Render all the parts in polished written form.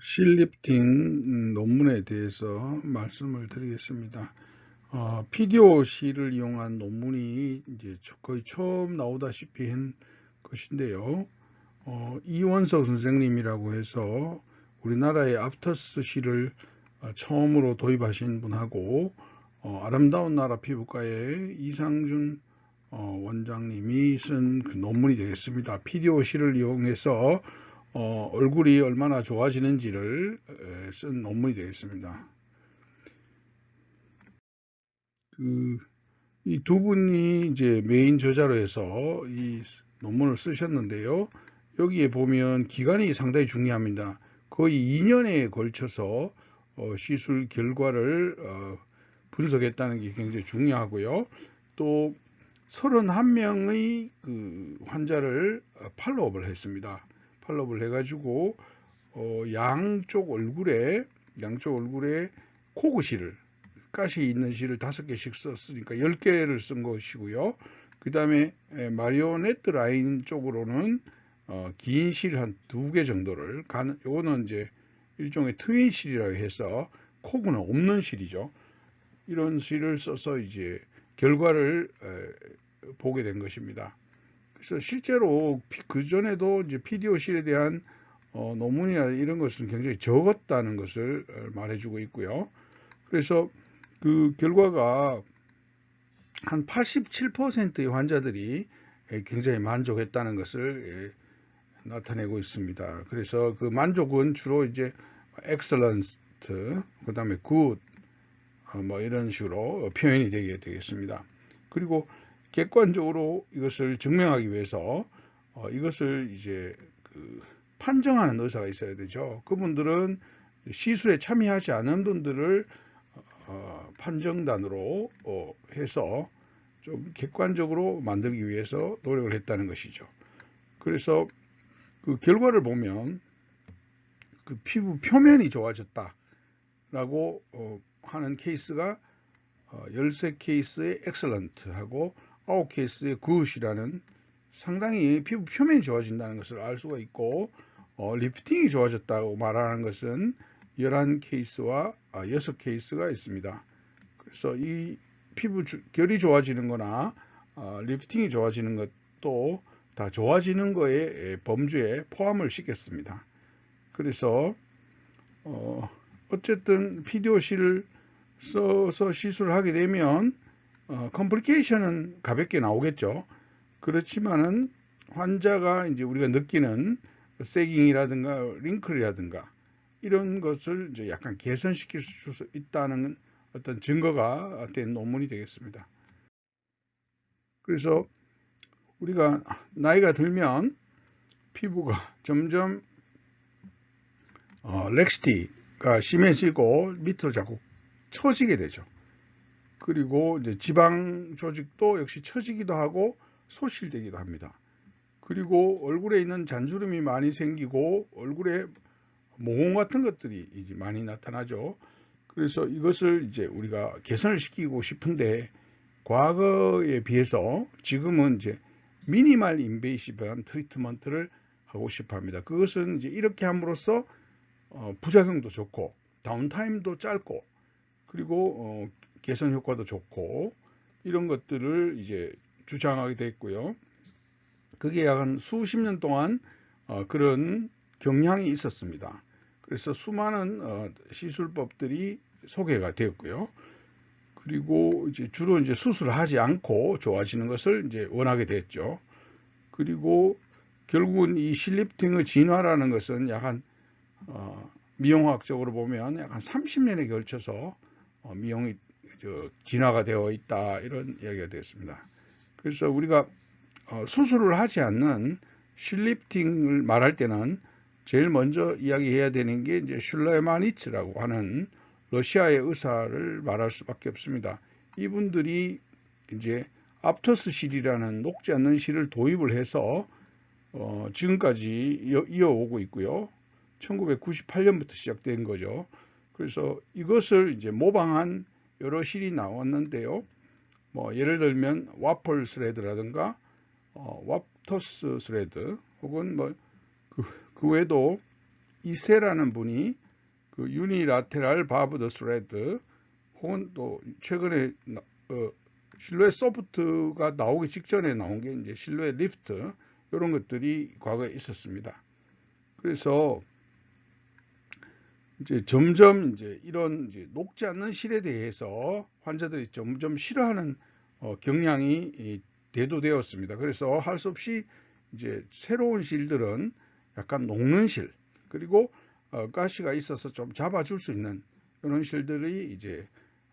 실리프팅 논문에 대해서 말씀을 드리겠습니다. PDOC를 이용한 논문이 이제 거의 처음 나오다시피 한 것인데요. 이원석 선생님이라고 해서 우리나라의 앞터스시를 처음으로 도입하신 분하고 아름다운 나라 피부과의 이상준 원장님이 쓴 그 논문이 되겠습니다. PDOC를 이용해서 얼굴이 얼마나 좋아지는지를 쓴 논문이 되겠습니다. 이 두 분이 이제 메인 저자로 해서 이 논문을 쓰셨는데요. 여기에 보면 기간이 상당히 중요합니다. 거의 2년에 걸쳐서 시술 결과를 분석했다는 게 굉장히 중요하고요. 또 31명의 그 환자를 팔로업을 했습니다. 팔로업을 해가지고 양쪽 얼굴에 코그실을 가시 있는 실을 5개씩 썼으니까 10개를 쓴 것이고요. 그 다음에 마리오네트 라인 쪽으로는 긴 실 한 2개 정도를 요거는 이제 일종의 트윈 실이라고 해서 코그는 없는 실이죠. 이런 실을 써서 이제 결과를 보게 된 것입니다. 그래서 실제로 그 전에도 이제 PDO실에 대한 논문이나 이런 것은 굉장히 적었다는 것을 말해주고 있고요. 그래서 그 결과가 한 87%의 환자들이 굉장히 만족했다는 것을 나타내고 있습니다. 그래서 그 만족은 주로 이제 excellent, 그 다음에 good, 뭐 이런 식으로 표현이 되겠습니다. 그리고 객관적으로 이것을 증명하기 위해서 이것을 이제 그 판정하는 의사가 있어야 되죠. 그분들은 시술에 참여하지 않은 분들을 판정단으로 해서 좀 객관적으로 만들기 위해서 노력을 했다는 것이죠. 그래서 그 결과를 보면 그 피부 표면이 좋아졌다라고 하는 케이스가 13케이스의 excellent하고 9케이스의 good이라는 상당히 피부 표면이 좋아진다는 것을 알 수가 있고 리프팅이 좋아졌다고 말하는 것은 11케이스와 6케이스가 있습니다. 그래서 이 피부 결이 좋아지는 거나 리프팅이 좋아지는 것도 다 좋아지는 거에 범주에 포함을 시켰습니다. 그래서 어쨌든 PDOC를 써서 시술을 하게 되면 컴플리케이션은 가볍게 나오겠죠. 그렇지만은 환자가 이제 우리가 느끼는 세깅이라든가 링클이라든가 이런 것을 이제 약간 개선시킬 수 있다는 어떤 증거가 된 논문이 되겠습니다. 그래서 우리가 나이가 들면 피부가 점점 렉시티가 심해지고 밑으로 자꾸 처지게 되죠. 그리고 이제 지방 조직도 역시 처지기도 하고 소실되기도 합니다. 그리고 얼굴에 있는 잔주름이 많이 생기고 얼굴에 모공 같은 것들이 이제 많이 나타나죠. 그래서 이것을 이제 우리가 개선을 시키고 싶은데 과거에 비해서 지금은 이제 미니멀 인베이시브한 트리트먼트를 하고 싶어 합니다. 그것은 이제 이렇게 함으로써 부작용도 좋고 다운타임도 짧고 그리고 개선 효과도 좋고 이런 것들을 이제 주장하게 됐고요. 그게 약 한 수십 년 동안 그런 경향이 있었습니다. 그래서 수많은 시술법들이 소개가 되었고요. 그리고 이제 주로 이제 수술을 하지 않고 좋아지는 것을 이제 원하게 됐죠. 그리고 결국은 이 실리프팅의 진화라는 것은 약간 미용학적으로 보면 약 한 30년에 걸쳐서 미용이 진화가 되어 있다 이런 이야기가 되었습니다. 그래서 우리가 수술을 하지 않는 실리프팅을 말할 때는 제일 먼저 이야기해야 되는 게 이제 슐레마니츠라고 하는 러시아의 의사를 말할 수밖에 없습니다. 이분들이 이제 앞터스 실이라는 녹지 않는 실을 도입을 해서 지금까지 이어오고 있고요. 1998년부터 시작된 거죠. 그래서 이것을 이제 모방한 여러 실이 나왔는데요. 뭐 예를 들면 와플 스레드라든가 왑터스 스레드 혹은 뭐 그 외에도 이세라는 분이 그 유니라테랄 바브드 스레드 혹은 또 최근에 실루엣 소프트가 나오기 직전에 나온 게 이제 실루엣 리프트 이런 것들이 과거에 있었습니다. 그래서 이제 점점 이제 이런 이제 녹지 않는 실에 대해서 환자들이 점점 싫어하는 경향이 대두되었습니다. 그래서 할 수 없이 이제 새로운 실들은 약간 녹는 실 그리고 가시가 있어서 좀 잡아줄 수 있는 이런 실들이 이제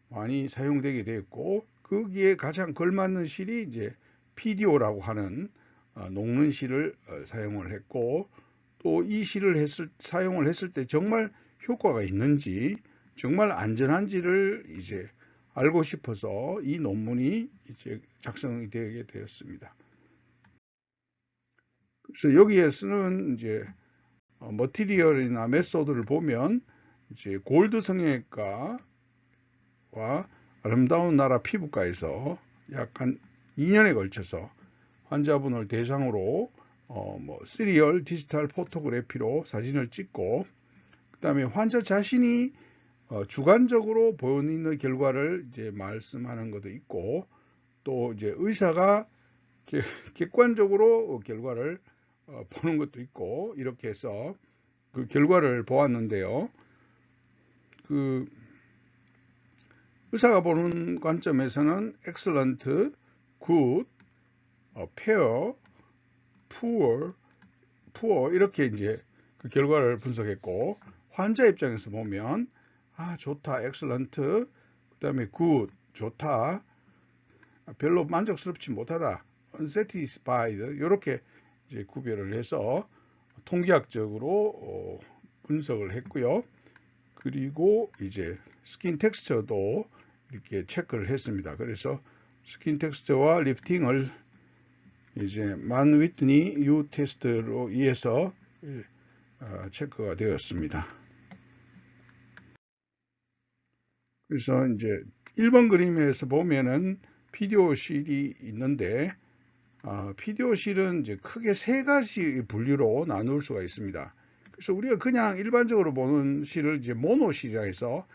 많이 사용되게 되었고 거기에 가장 걸맞는 실이 이제 PDO라고 하는 녹는 실을 사용을 했고 또 이 실을 사용을 했을 때 정말 효과가 있는지 정말 안전한지를 이제 알고 싶어서 이 논문이 이제 작성이 되게 되었습니다. 그래서 여기에 쓰는 이제 머티리얼이나 메소드를 보면 이제 골드 성형외과와 아름다운 나라 피부과에서 약 한 2년에 걸쳐서 환자분을 대상으로 뭐 시리얼 디지털 포토그래피로 사진을 찍고 그 다음에 환자 자신이 주관적으로 본인의 결과를 이제 말씀하는 것도 있고 또 이제 의사가 객관적으로 결과를 보는 것도 있고 이렇게 해서 그 결과를 보았는데요. 그 의사가 보는 관점에서는 excellent, good, fair, poor 이렇게 이제 그 결과를 분석했고 환자 입장에서 보면 좋다, excellent, 그 다음에 good, 좋다, 별로 만족스럽지 못하다, unsatisfied 이렇게 이제 구별을 해서 통계학적으로 분석을 했고요. 그리고 이제 스킨 텍스처도 이렇게 체크를 했습니다. 그래서 스킨 텍스처와 리프팅을 이제 만 위트니 U 테스트로 의해서 체크가 되었습니다. 그래서 이제 1번 그림에서 보면은 PDO 실이 있는데 PDO 실은 이제 크게 세 가지 분류로 나눌 수가 있습니다. 그래서 우리가 그냥 일반적으로 보는 실을 이제 모노 실이라 해서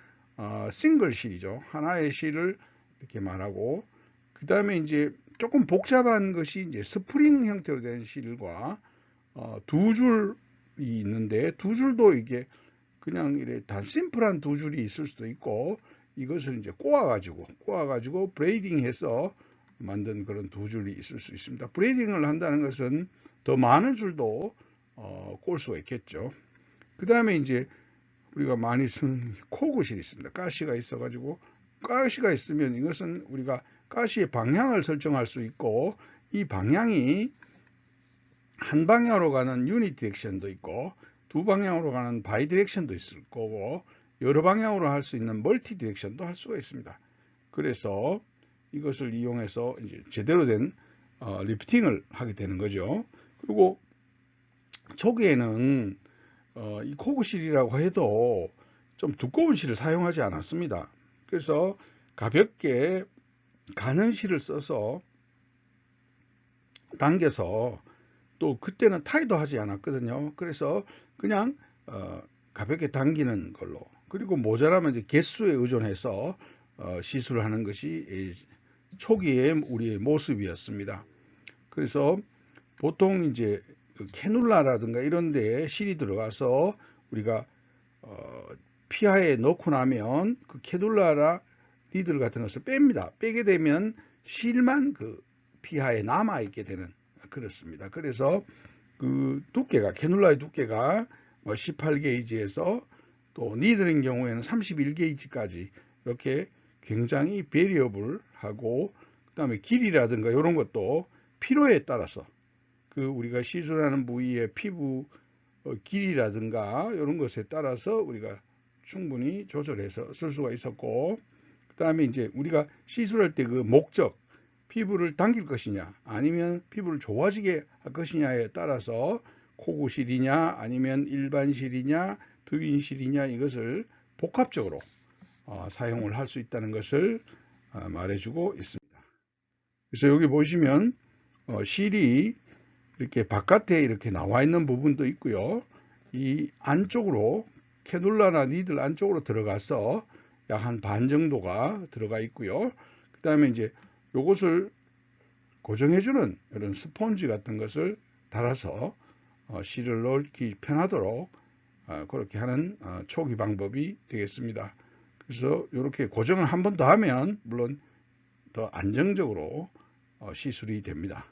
싱글 실이죠. 하나의 실을 이렇게 말하고 그 다음에 이제 조금 복잡한 것이 이제 스프링 형태로 된 실과 두 줄이 있는데 두 줄도 이게 그냥 이래 단 심플한 두 줄이 있을 수도 있고 이것을 이제 꼬아가지고 브레이딩해서 만든 그런 두 줄이 있을 수 있습니다. 브레이딩을 한다는 것은 더 많은 줄도 꼴 수가 있겠죠. 그 다음에 이제 우리가 많이 쓰는 코그실이 있습니다. 가시가 있어가지고 가시가 있으면 이것은 우리가 가시의 방향을 설정할 수 있고 이 방향이 한 방향으로 가는 유니 디렉션도 있고 두 방향으로 가는 바이 디렉션도 있을 거고 여러 방향으로 할 수 있는 멀티 디렉션도 할 수가 있습니다. 그래서 이것을 이용해서 이제 제대로 된 리프팅을 하게 되는 거죠. 그리고 초기에는 이 코그실이라고 해도 좀 두꺼운 실을 사용하지 않았습니다. 그래서 가볍게 가는 실을 써서 당겨서 또 그때는 타이도 하지 않았거든요. 그래서 그냥 가볍게 당기는 걸로 그리고 모자라면 이제 개수에 의존해서 시술을 하는 것이 초기의 우리의 모습이었습니다. 그래서 보통 이제 캐놀라라든가 이런 데에 실이 들어가서 우리가 피하에 넣고 나면 그 캐놀라라 니들 같은 것을 뺍니다. 빼게 되면 실만 그 피하에 남아 있게 되는 그렇습니다. 그래서 그 두께가 캐놀라의 두께가 18게이지에서 또 니들인 경우에는 31게이지까지 이렇게 굉장히 베리어블하고 그 다음에 길이라든가 이런 것도 필요에 따라서 그 우리가 시술하는 부위의 피부 길이라든가 이런 것에 따라서 우리가 충분히 조절해서 쓸 수가 있었고 그 다음에 이제 우리가 시술할 때 그 목적 피부를 당길 것이냐 아니면 피부를 좋아지게 할 것이냐에 따라서 코구실이냐 아니면 일반실이냐 드윈실이냐 이것을 복합적으로 사용을 할 수 있다는 것을 말해주고 있습니다. 그래서 여기 보시면 실이 이렇게 바깥에 이렇게 나와 있는 부분도 있고요. 이 안쪽으로 캐놀라나 니들 안쪽으로 들어가서 약 한 반 정도가 들어가 있고요. 그 다음에 이제 요것을 고정해주는 이런 스폰지 같은 것을 달아서 실을 넣기 편하도록 그렇게 하는 초기 방법이 되겠습니다. 그래서 이렇게 고정을 한 번 더 하면 물론 더 안정적으로 시술이 됩니다.